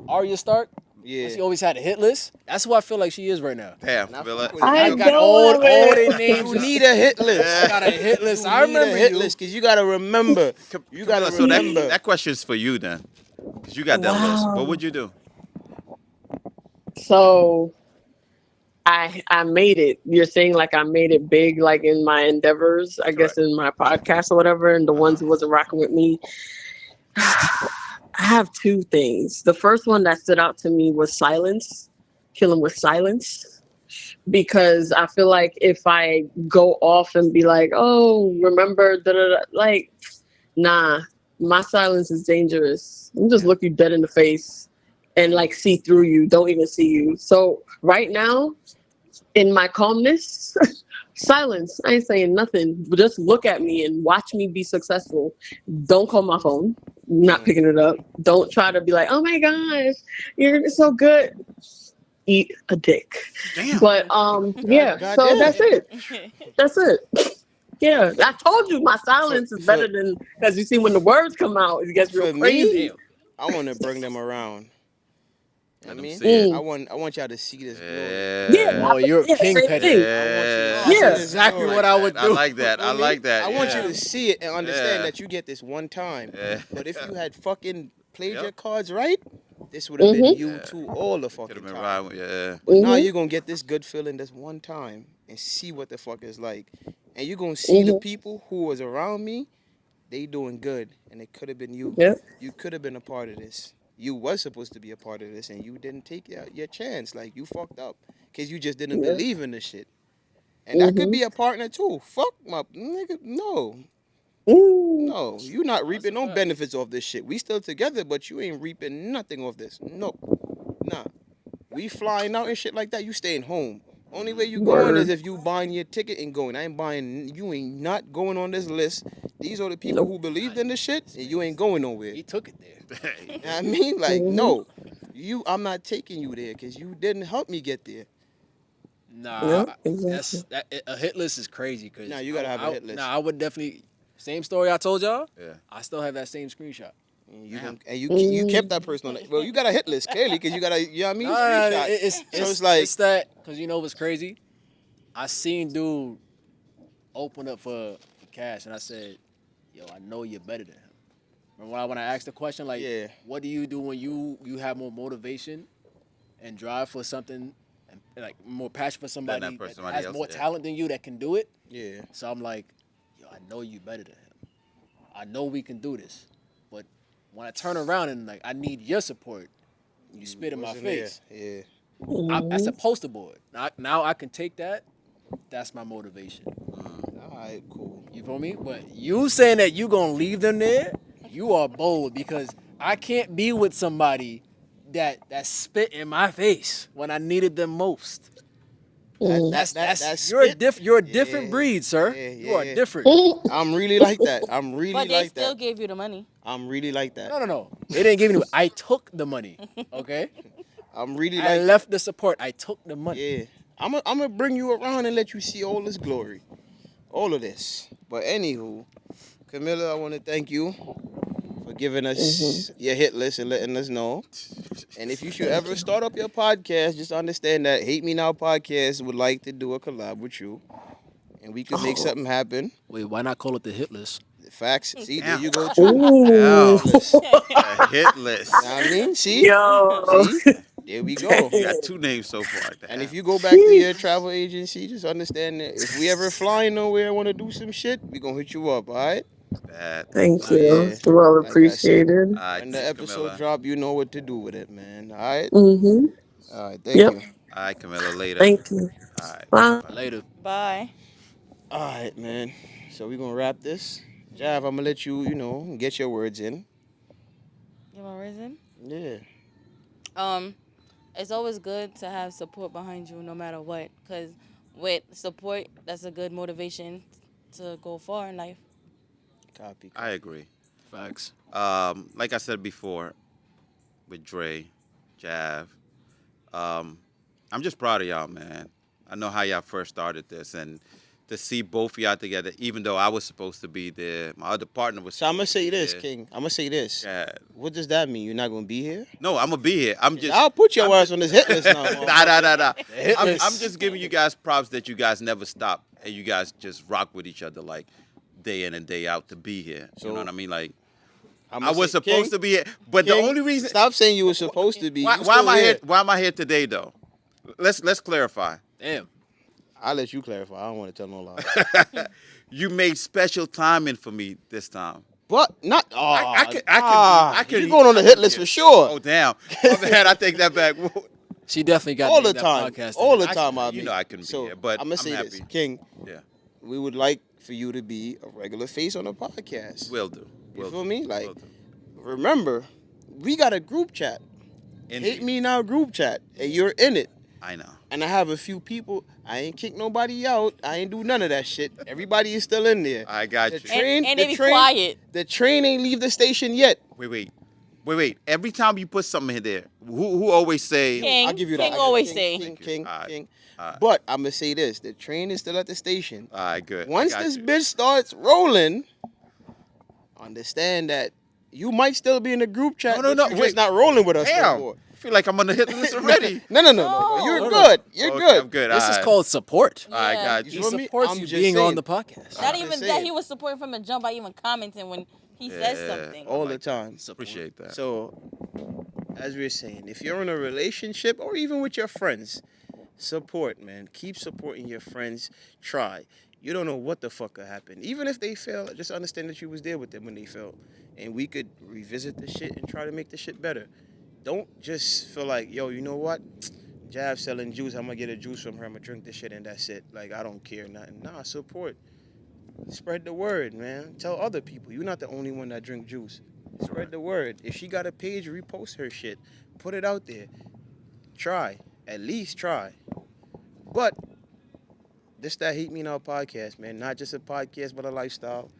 Arya Stark when Yeah. she always had a hit list? That's who I feel like she is right now. damn, And I Camilla. fuck with it. I I You got don't all have all it. their names. you need a hit I list. got a hit list. You I need a remember hit you. list because you gotta remember. You gotta Camilla, so that remember. that question's for you then, because you got that list. What Wow. would you do? So I made it. You're saying like I made it big, like in my endeavors, I guess Correct. in my podcast or whatever, and the Uh huh. ones who wasn't rocking with me. I have two things. The first one that stood out to me was silence, killing with silence, because I feel like if I go off and be like, "Oh, remember," da, da, da, like, nah, my silence is dangerous. I'm just Yeah. look you dead in the face and like see through you, don't even see you. So right now, in my calmness, silence. I ain't saying nothing. Just look at me and watch me be successful. Don't call my phone. I'm not Mm. picking it up. Don't try to be like, oh my gosh, you're so good. Eat a dick. Damn. But yeah, God so damn. that's it. That's it. Yeah, I told you my For silence is for better than because you see when the words come out, it gets real for me, crazy. Damn. I want to bring them around. You know what Let I them mean? see it. Mm. I want y'all to see this glory. Yeah, Yeah. Oh, you're yeah, King same Petty. thing. I want you to Oh, see that's Yeah. this exactly I glory. what like I that. would I do. like that. I Feel me? like that. I want you Yeah. to see it and understand Yeah. that you get this one time. Yeah. But if you had fucking played your Yep. cards right, this would have been Mhm. you Yeah. too all the Could have fucking been time. right. Yeah. But now Mhm. you're gonna get this good feeling this one time and see what the fuck it's like. And you're gonna see the Mhm. people who was around me, they doing good. And it could have been you. Yep. You could have been a part of this. You was supposed to be a part of this and you didn't take your chance. Like you fucked up. Cause you just didn't Yep. believe in the shit. And that could Mhm. be a partner too. Fuck my nigga. No. Mm. No. You not Oh, that's reaping a no fact. benefits off this shit. We still together, but you ain't reaping nothing off this. No. Nah. We flying out and shit like that. You staying home. Only way you going is Word. if you buying your ticket and going. I ain't buying. You ain't not going on this list. These are the people Nope. who believed in the shit, This and nigga you ain't going nowhere. he took it there. You know what I mean, like, Mhm. no, I'm not taking you there because you didn't help me get there. Nah, Yep. Exactly. that's that a hit list is crazy Now because you gotta have a hit list. I would definitely same story I told y'all. Yeah. I still have that same screenshot. And you Damn. gon' and you kept Mm. that person on it. Well, you got a hit list clearly because you got a, you know what I mean, Nah, screenshot. it's So it's it's like, it's that because you know what's crazy. I seen dude open up for cash, and I said, "Yo, I know you're better than him." Remember when I asked the question like, yeah, "What do you do when you have more motivation and drive for something like more passion for somebody that person, that somebody has else, more yeah. talent than you that can do it. Yeah. So I'm like, yo, I know you better than him. I know we can do this. But when I turn around and like I need your support, you spit in my wasn't there. face. Yeah. That's a poster board. Now I can take that. That's my motivation. All right, cool. You feel me? But you saying that you gonna leave them there, you are bold because I can't be with somebody that spit in my face when I needed them most. That's you're a spit? you're a different Yeah, breed, sir. yeah, You are yeah. different. I'm really like that. I'm really But they like still that. gave you the money. I'm really like that. No. They didn't give me. I took the money. Okay. I'm really I like left the support. I took the money. Yeah. I'm gonna bring you around and let you see all this glory. All of this. But anywho, Camilla, I want to thank you for giving us your hit list and letting us know. And if you should ever start up your podcast, just understand that Hate Me Now podcast would like to do a collab with you. And we could make something happen. Wait, why not call it the hit list? Facts. See, there Damn. you go too. Hell, Hit list. a hit list. Know what I mean? See? Yo. See? There we go. You got 2 names so far. And if Damn. you go back to your travel agency, just understand that if we ever fly nowhere and want to do some shit, we gonna hit you up, all right? Bad. Thank Nice. you. Yeah. Well Like I said. appreciated. All right, When the thanks, episode Camilla. drop, you know what to do with it, man. All right? Mm-hmm. All right, thank Yep. you. All right, Camilla, later. Thank you. All right. Bye. Later. Bye. All right, man. So we're gonna wrap this. Jav, I'm gonna let you, get your words in. You want reason? Yeah. It's always good to have support behind you no matter what. Because with support, that's a good motivation to go far in life. Copy. I agree. Facts. Like I said before, with Dre, Jav, I'm just proud of y'all, man. I know how y'all first started this, and to see both of y'all together, even though I was supposed to be there, my other partner was. So I'm gonna say this, Yeah. King. I'm gonna say this. Yeah. What does that mean? You're not gonna be here? No, I'm gonna be here. I'm just. I'll put your I'm ass just- on this hit list now. Nah. hit I'm list. just giving you guys props that you guys never stop and you guys just rock with each other like day in and day out to be here. You So, know what I mean? Like I'ma I was say, supposed King, to be here, but King, the only reason Stop saying you were supposed to be. why You am still I here? Why am I here today though? Let's clarify. Damn. I'll let you clarify. I don't want to tell no lie. You made special timing for me this time. But not. I can. You going on the hit list for sure. Oh damn! My bad. I take that back. She definitely got All me the in that time. podcast All the today. time. You know I couldn't be so here, but I'm gonna say happy. this, King. Yeah, We would like for you to be a regular face on the podcast. will do. You Will feel do. me? Like, Will do. remember, we got a group chat. Indeed. Hate Me Now group chat, and you're in it. I know. And I have a few people. I ain't kick nobody out. I ain't do none of that shit. Everybody is still in there. I got The you. train- And the they be train- quiet. The train ain't leave the station yet. Wait. Every time you put something in there, who always say? King, I'll give you King that. always King, say. King. All right. All right. But I'm gonna say this: the train is still at the station. All right, good. I Once got this you. bitch starts rolling, understand that you might still be in the group chat. No, but you're wait. just not rolling with us no Damn. more. I feel like I'm on the hit list already. No. No. You're No. good. You're Okay, good. I'm good. This all is right. called support. All right, Yeah. got You you. He feel me? supports I'm you just being saying. on the podcast. Not I'm even just that saying. he was supporting from the jump by even commenting when he says Yeah. something. All like the time. Appreciate that. So, as we were saying, if you're in a relationship or even with your friends, support, man. Keep supporting your friends. Try. You don't know what the fuck could happen. Even if they fail, just understand that you was there with them when they failed. And we could revisit the shit and try to make the shit better. Don't just feel like, yo, you know what? Jav selling juice. I'm going to get a juice from her. I'm going to drink this shit and that's it. Like, I don't care. Nothing. Nah, support. Spread the word, man. Tell other people. You're not the only one that drink juice. Spread the word. If she got a page, repost her shit. Put it out there. Try. At least try. But this that Hate Me Now podcast, man. Not just a podcast, but a lifestyle.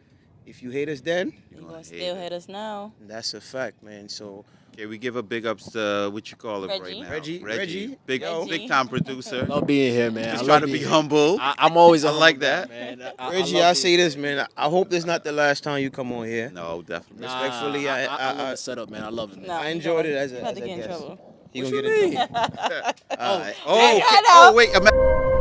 If you hate us then, You gonna still hit us now. that's a fact, man. So Okay, we give a big ups to what you call it Reggie. right now. Reggie. Big Yo. big time producer. Love being here, man. Just I trying love to be being here. humble. I'm always. I a like humble guy, that. man. Reggie, love I being say this, man. I hope this not the last time you come on here. No, definitely. Nah, Respectfully, I I- love the setup, man. I love it, man. Nah, I you enjoyed gonna- it as a you about to as a get in guest. trouble. He What gonna you get in mean? trouble. All right. Oh, I okay. know. Oh, wait.